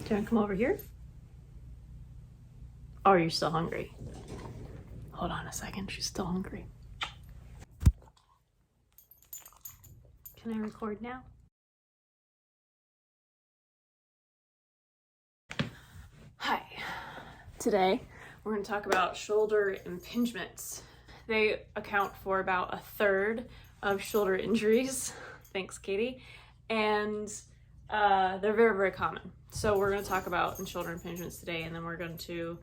Do you want to come over here? Or are you still hungry? Hold on a second, she's still hungry. Can I record now? Hi. Today, we're going to talk about shoulder impingements. They account for about 1/3 of shoulder injuries. Thanks, Katie. And they're very, very common. So we're going to talk about shoulder impingements today, and then we're going to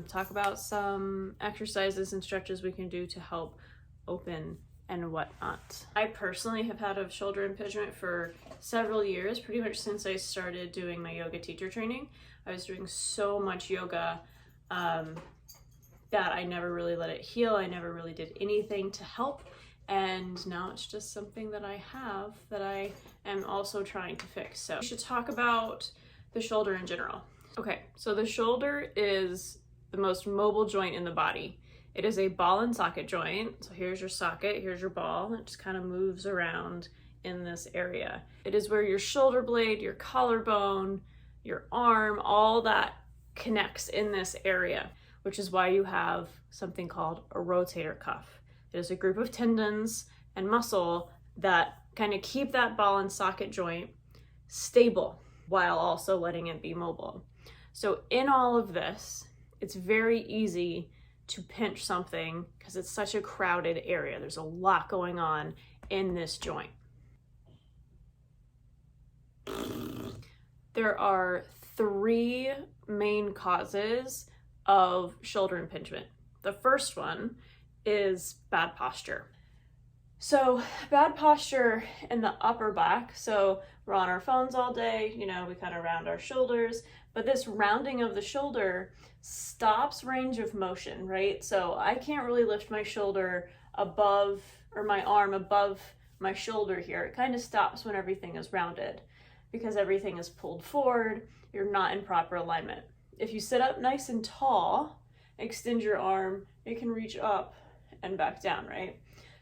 talk about some exercises and stretches we can do to help open and whatnot. I personally have had a shoulder impingement for several years, pretty much since I started doing my yoga teacher training. I was doing so much yoga that I never really let it heal. I never really did anything to help. And now it's just something that I have that I am also trying to fix. So we should talk about the shoulder in general. Okay, so the shoulder is the most mobile joint in the body. It is a ball and socket joint. So here's your socket, here's your ball. It just kind of moves around in this area. It is where your shoulder blade, your collarbone, your arm, all that connects in this area, which is why you have something called a rotator cuff. It is a group of tendons and muscle that kind of keep that ball and socket joint stable while also letting it be mobile. So in all of this, it's very easy to pinch something because it's such a crowded area. There's a lot going on in this joint. There are 3 main causes of shoulder impingement. The first one is bad posture. So bad posture in the upper back. So we're on our phones all day, we kind of round our shoulders, but this rounding of the shoulder stops range of motion, right? So I can't really lift my shoulder above, or my arm above my shoulder here. It kind of stops when everything is rounded because everything is pulled forward. You're not in proper alignment. If you sit up nice and tall, extend your arm, it can reach up and back down, right?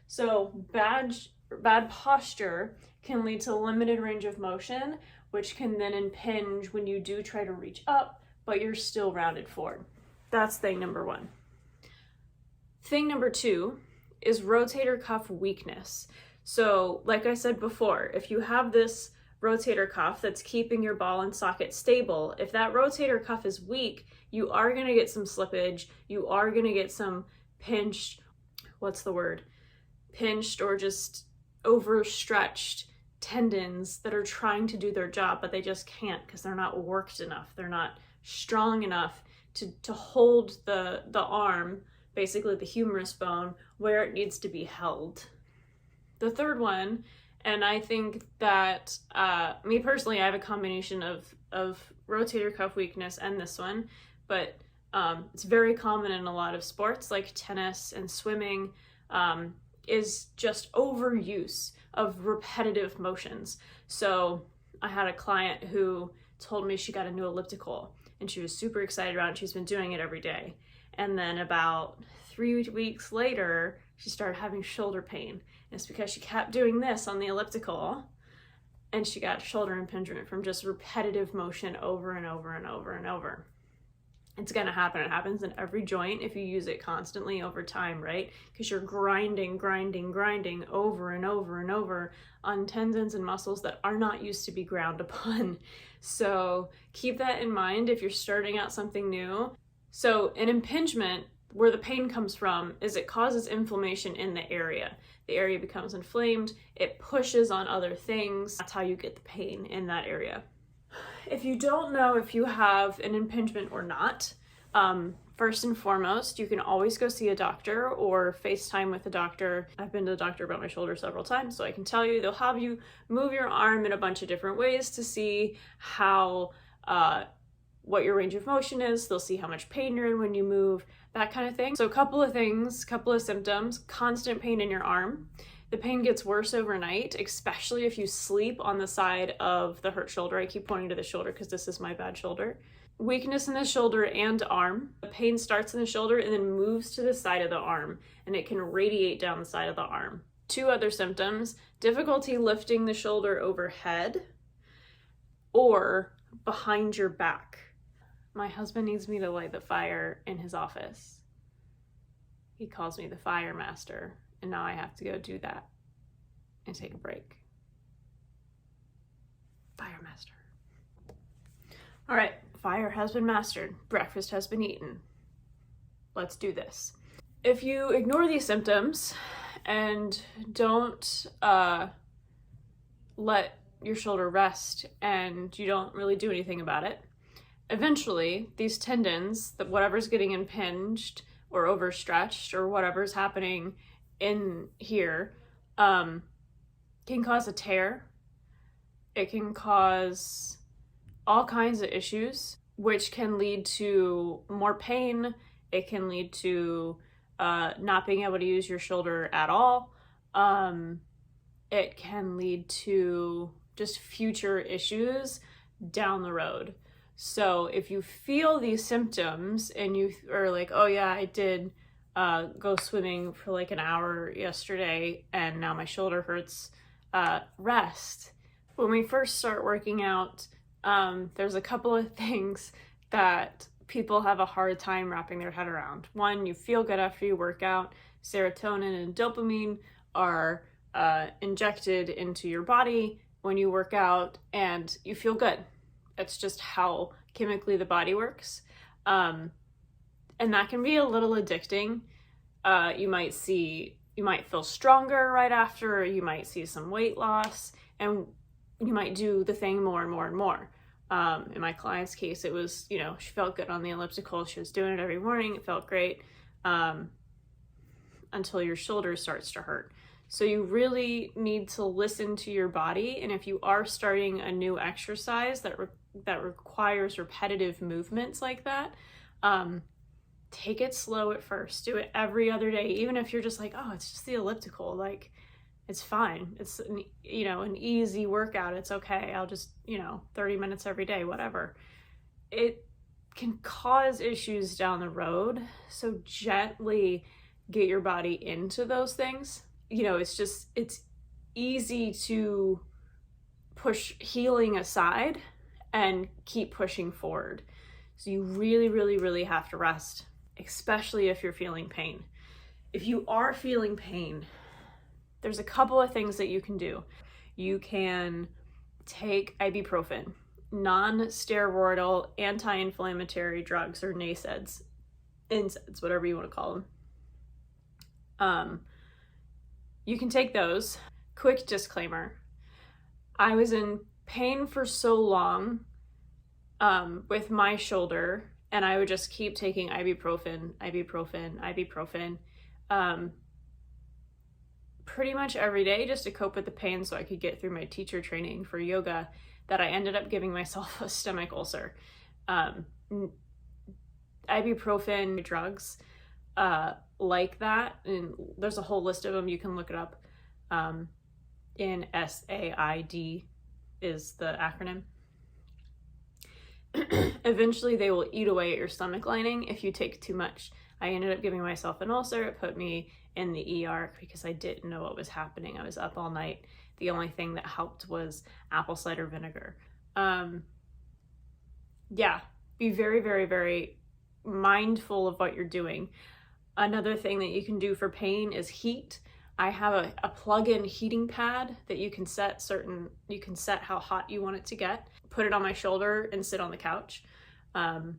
So bad posture can lead to limited range of motion, which can then impinge when you do try to reach up, but you're still rounded forward. That's thing number 1. Thing number 2 is rotator cuff weakness. So like I said before, if you have this rotator cuff that's keeping your ball and socket stable, if that rotator cuff is weak, you are going to get some slippage, you are going to get some pinched or just overstretched tendons that are trying to do their job, but they just can't because they're not worked enough. They're not strong enough to hold the arm, basically the humerus bone, where it needs to be held. The third one, and I think that me personally, I have a combination of rotator cuff weakness and this one, but it's very common in a lot of sports like tennis and swimming, is just overuse of repetitive motions. So I had a client who told me she got a new elliptical and she was super excited about it. She's been doing it every day. And then about 3 weeks later, she started having shoulder pain. And it's because she kept doing this on the elliptical and she got shoulder impingement from just repetitive motion over and over and over and over. It's going to happen. It happens in every joint if you use it constantly over time, right? Because you're grinding over and over and over on tendons and muscles that are not used to be ground upon. So keep that in mind if you're starting out something new. So an impingement, where the pain comes from, is it causes inflammation in the area. The area becomes inflamed, it pushes on other things. That's how you get the pain in that area. If you don't know if you have an impingement or not, first and foremost, you can always go see a doctor or FaceTime with a doctor. I've been to the doctor about my shoulder several times, so I can tell you they'll have you move your arm in a bunch of different ways to see how, what your range of motion is. They'll see how much pain you're in when you move, that kind of thing. So a couple of symptoms: constant pain in your arm. The pain gets worse overnight, especially if you sleep on the side of the hurt shoulder. I keep pointing to the shoulder because this is my bad shoulder. Weakness in the shoulder and arm. The pain starts in the shoulder and then moves to the side of the arm, and it can radiate down the side of the arm. 2 other symptoms: difficulty lifting the shoulder overhead or behind your back. My husband needs me to light the fire in his office. He calls me the fire master, and now I have to go do that and take a break. Fire master. All right, fire has been mastered. Breakfast has been eaten. Let's do this. If you ignore these symptoms and don't let your shoulder rest and you don't really do anything about it, eventually these tendons, that whatever's getting impinged or overstretched or whatever's happening in here, can cause a tear. It can cause all kinds of issues, which can lead to more pain. It can lead to not being able to use your shoulder at all. It can lead to just future issues down the road. So if you feel these symptoms and you are like, oh yeah, I did go swimming for like an hour yesterday and now my shoulder hurts, rest. When we first start working out, there's a couple of things that people have a hard time wrapping their head around. One, you feel good after you work out. Serotonin and dopamine are injected into your body when you work out and you feel good. It's just how chemically the body works. And that can be a little addicting. You might feel stronger right after, you might see some weight loss, and you might do the thing more and more and more. In my client's case, it was, she felt good on the elliptical. She was doing it every morning. It felt great until your shoulder starts to hurt. So you really need to listen to your body. And if you are starting a new exercise that requires repetitive movements like that, take it slow at first. Do it every other day. Even if you're just like, oh, it's just the elliptical, like, it's fine. It's an easy workout. It's okay. I'll just, 30 minutes every day, whatever. It can cause issues down the road. So gently get your body into those things. It's easy to push healing aside and keep pushing forward. So you really, really, really have to rest, especially if you're feeling pain. If you are feeling pain, there's a couple of things that you can do. You can take ibuprofen, non-steroidal anti-inflammatory drugs, or NSAIDs, whatever you want to call them. You can take those. Quick disclaimer. I was in pain for so long with my shoulder, and I would just keep taking ibuprofen, pretty much every day just to cope with the pain so I could get through my teacher training for yoga, that I ended up giving myself a stomach ulcer. Ibuprofen drugs like that, and there's a whole list of them. You can look it up. NSAID is the acronym. Eventually they will eat away at your stomach lining if you take too much. I ended up giving myself an ulcer. It put me in the ER because I didn't know what was happening. I was up all night. The only thing that helped was apple cider vinegar. Be very, very, very mindful of what you're doing. Another thing that you can do for pain is heat. I have a plug-in heating pad that you can set how hot you want it to get. Put it on my shoulder and sit on the couch. And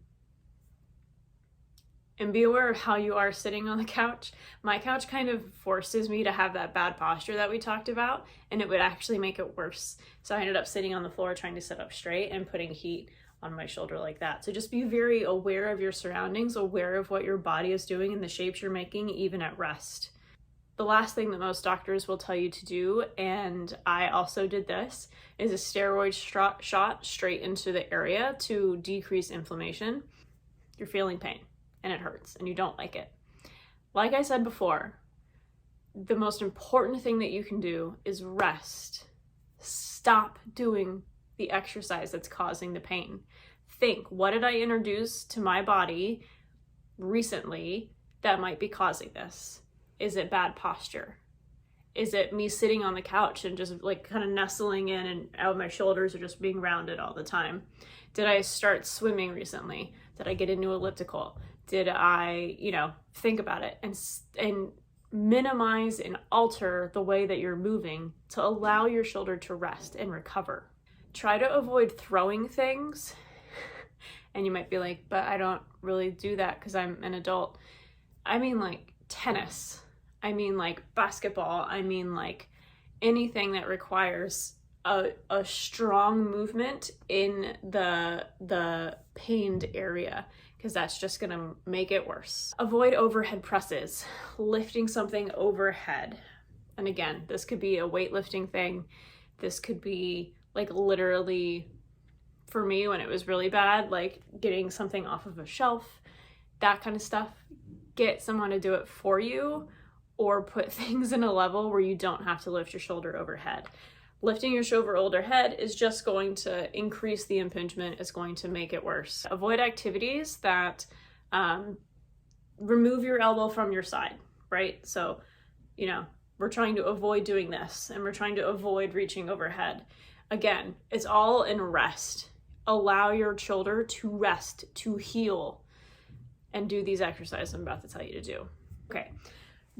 be aware of how you are sitting on the couch. My couch kind of forces me to have that bad posture that we talked about, and it would actually make it worse. So I ended up sitting on the floor trying to sit up straight and putting heat on my shoulder like that. So just be very aware of your surroundings, aware of what your body is doing and the shapes you're making, even at rest. The last thing that most doctors will tell you to do, and I also did this, is a steroid shot straight into the area to decrease inflammation. You're feeling pain and it hurts and you don't like it. Like I said before, the most important thing that you can do is rest. Stop doing the exercise that's causing the pain. Think, what did I introduce to my body recently that might be causing this? Is it bad posture? Is it me sitting on the couch and just like kind of nestling in and out, my shoulders are just being rounded all the time? Did I start swimming recently? Did I get into elliptical? Did I, think about it and minimize and alter the way that you're moving to allow your shoulder to rest and recover. Try to avoid throwing things. And you might be like, but I don't really do that because I'm an adult. I mean like tennis. I mean like basketball. I mean like anything that requires a strong movement in the pained area, because that's just gonna make it worse. Avoid overhead presses, lifting something overhead. And again, this could be a weightlifting thing. This could be like literally, for me when it was really bad, like getting something off of a shelf, that kind of stuff. Get someone to do it for you, or put things in a level where you don't have to lift your shoulder overhead. Lifting your shoulder overhead is just going to increase the impingement. It's going to make it worse. Avoid activities that remove your elbow from your side, right? So, we're trying to avoid doing this, and we're trying to avoid reaching overhead. Again, it's all in rest. Allow your shoulder to rest, to heal, and do these exercises I'm about to tell you to do. Okay.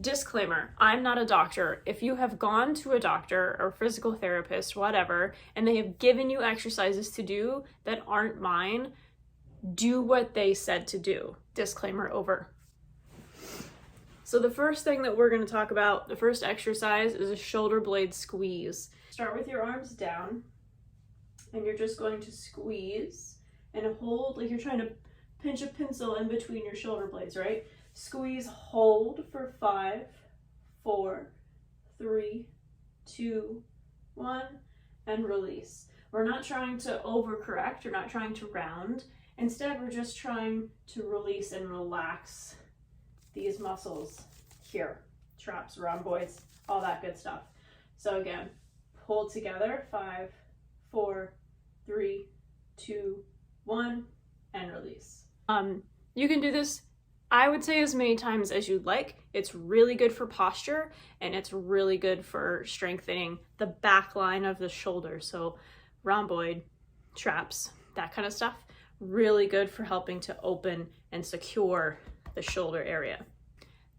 Disclaimer, I'm not a doctor. If you have gone to a doctor or physical therapist, whatever, and they have given you exercises to do that aren't mine, do what they said to do. Disclaimer over. So the first thing that we're going to talk about, the first exercise, is a shoulder blade squeeze. Start with your arms down, and you're just going to squeeze and hold like you're trying to pinch a pencil in between your shoulder blades, right? Squeeze, hold for 5, 4, 3, 2, 1, and release. We're not trying to overcorrect, we're not trying to round. Instead, we're just trying to release and relax these muscles here. Traps, rhomboids, all that good stuff. So again, hold together, 5, 4, 3, 2, 1, and release. You can do this, I would say, as many times as you'd like. It's really good for posture, and it's really good for strengthening the back line of the shoulder. So rhomboid, traps, that kind of stuff, really good for helping to open and secure the shoulder area.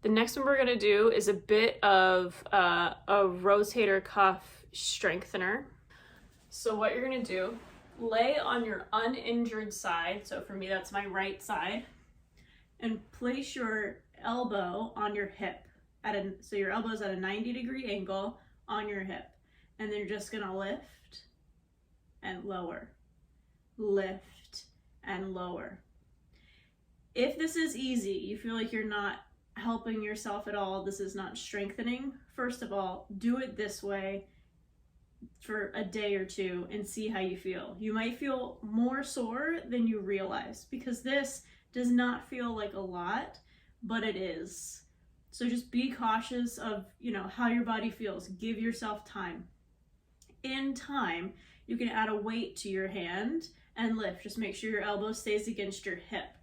The next one we're going to do is a bit of a rotator cuff strengthener. So what you're going to do, lay on your uninjured side, so for me that's my right side, and place your elbow on your hip so your elbow's at a 90-degree angle on your hip, and then you're just gonna lift and lower, lift and lower. If this is easy, you feel like you're not helping yourself at all, this is not strengthening, first of all, do it this way for a day or two and see how you feel. You might feel more sore than you realize, because this does not feel like a lot, but it is. So just be cautious of, how your body feels. Give yourself time. In time, you can add a weight to your hand and lift. Just make sure your elbow stays against your hip.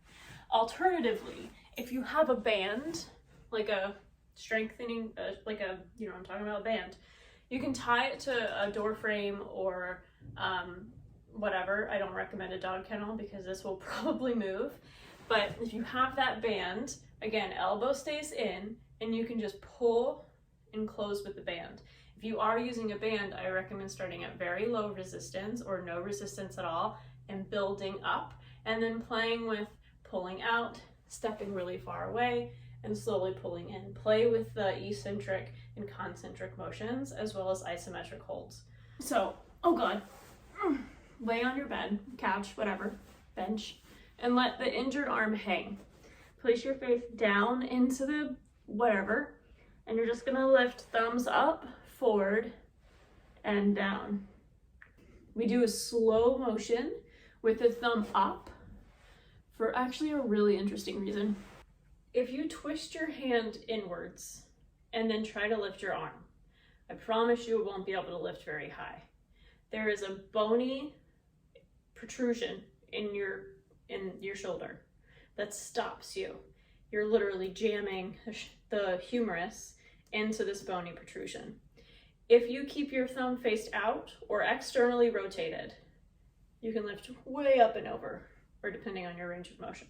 Alternatively, if you have a band, like a strengthening, I'm talking about a band, you can tie it to a door frame or whatever. I don't recommend a dog kennel because this will probably move. But if you have that band, again, elbow stays in, and you can just pull and close with the band. If you are using a band, I recommend starting at very low resistance or no resistance at all and building up, and then playing with pulling out, stepping really far away, and slowly pulling in. Play with the eccentric and concentric motions as well as isometric holds. So, lay on your bed, couch, whatever, bench, and let the injured arm hang. Place your face down into the whatever, and you're just gonna lift thumbs up, forward, and down. We do a slow motion with the thumb up for actually a really interesting reason. If you twist your hand inwards and then try to lift your arm, I promise you won't be able to lift very high. There is a bony protrusion in your shoulder that stops you. You're literally jamming the humerus into this bony protrusion. If you keep your thumb faced out or externally rotated, you can lift way up and over, or depending on your range of motion.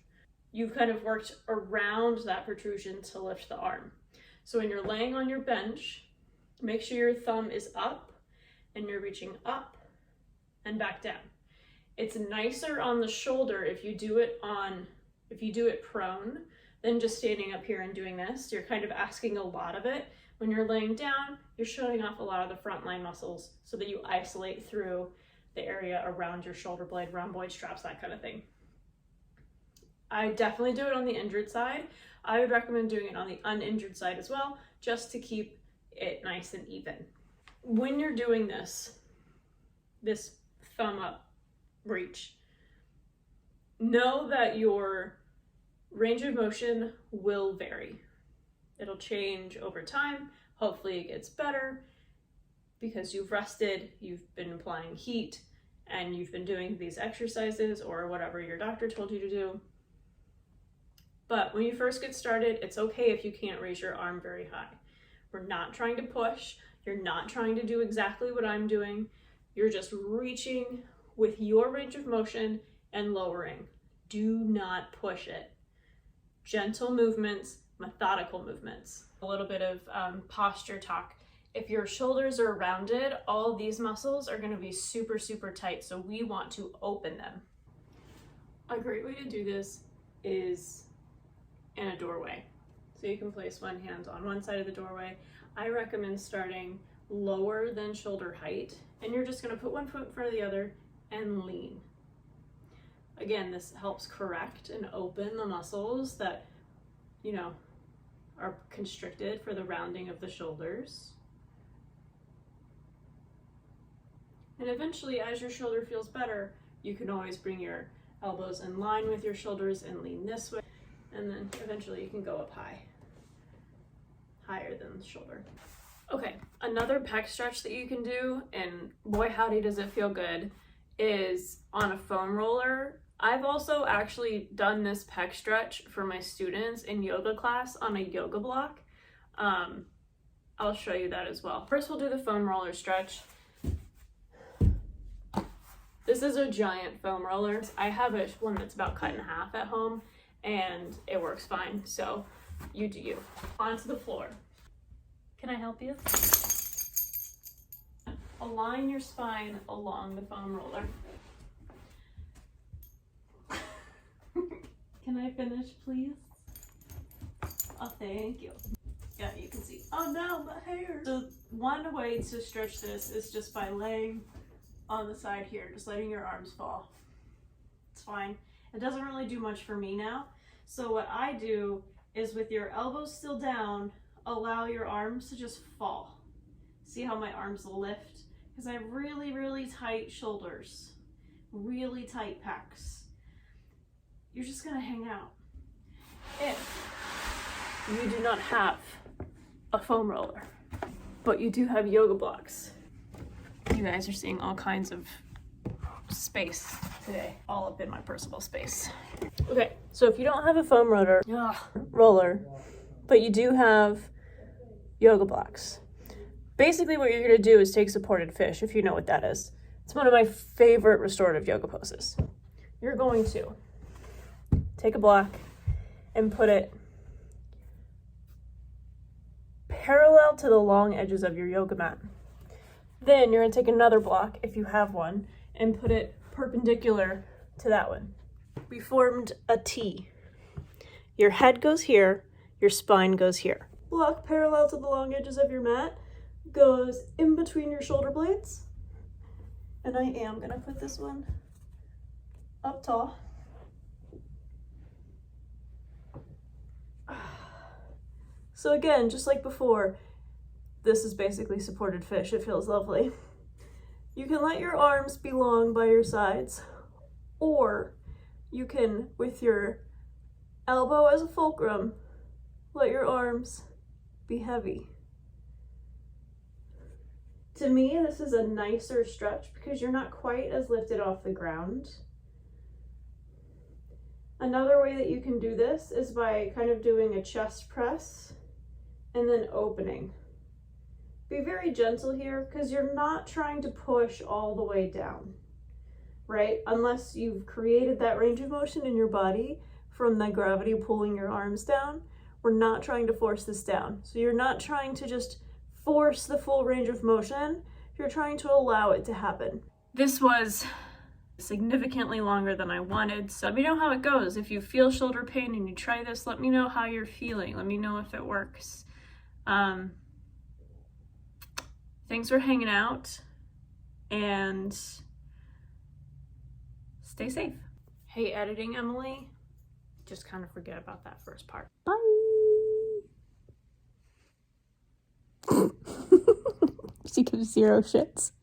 You've kind of worked around that protrusion to lift the arm. So when you're laying on your bench, make sure your thumb is up and you're reaching up and back down. It's nicer on the shoulder if you do it prone than just standing up here and doing this. You're kind of asking a lot of it. When you're laying down, you're shutting off a lot of the frontline muscles so that you isolate through the area around your shoulder blade, rhomboid straps, that kind of thing. I definitely do it on the injured side. I would recommend doing it on the uninjured side as well, just to keep it nice and even. When you're doing this thumb up reach, know that your range of motion will vary. It'll change over time. Hopefully it gets better because you've rested, you've been applying heat, and you've been doing these exercises or whatever your doctor told you to do. But when you first get started, it's okay if you can't raise your arm very high. We're not trying to push. You're not trying to do exactly what I'm doing. You're just reaching with your range of motion and lowering. Do not push it. Gentle movements, methodical movements. A little bit of posture talk. If your shoulders are rounded, all these muscles are going to be super, super tight. So we want to open them. A great way to do this is in a doorway. So you can place one hand on one side of the doorway. I recommend starting lower than shoulder height, and you're just going to put one foot in front of the other and lean. Again, this helps correct and open the muscles that, are constricted for the rounding of the shoulders. And eventually, as your shoulder feels better, you can always bring your elbows in line with your shoulders and lean this way. And then eventually you can go up higher than the shoulder. Okay, another pec stretch that you can do, and boy howdy does it feel good, is on a foam roller. I've also actually done this pec stretch for my students in yoga class on a yoga block. I'll show you that as well. First we'll do the foam roller stretch. This is a giant foam roller. I have one that's about cut in half at home, and it works fine, so you do you. Onto the floor. Can I help you? Align your spine along the foam roller. Can I finish, please? Oh, thank you. Yeah, you can see. Oh no, my hair! So one way to stretch this is just by laying on the side here, just letting your arms fall. It's fine. It doesn't really do much for me now. So what I do is, with your elbows still down, allow your arms to just fall. See how my arms lift? Because I have really, really tight shoulders, really tight pecs. You're just gonna hang out. If you do not have a foam roller, but you do have yoga blocks, you guys are seeing all kinds of space today, all up in my personal space. Okay, so if you don't have a foam roller, but you do have yoga blocks, basically what you're gonna do is take supported fish, if you know what that is. It's one of my favorite restorative yoga poses. You're going to take a block and put it parallel to the long edges of your yoga mat. Then you're gonna take another block, if you have one, and put it perpendicular to that one. We formed a T. Your head goes here, your spine goes here. Block parallel to the long edges of your mat goes in between your shoulder blades. And I am gonna put this one up tall. So again, just like before, this is basically supported fish. It feels lovely. You can let your arms be long by your sides, or you can, with your elbow as a fulcrum, let your arms be heavy. To me, this is a nicer stretch because you're not quite as lifted off the ground. Another way that you can do this is by kind of doing a chest press and then opening. Be very gentle here, because you're not trying to push all the way down, right? Unless you've created that range of motion in your body from the gravity pulling your arms down. We're not trying to force this down. So you're not trying to just force the full range of motion. You're trying to allow it to happen. This was significantly longer than I wanted, so let me know how it goes. If you feel shoulder pain and you try this, let me know how you're feeling. Let me know if it works. Thanks for hanging out, and stay safe. Hey, editing Emily, just kind of forget about that first part. Bye. She gives 0 shits.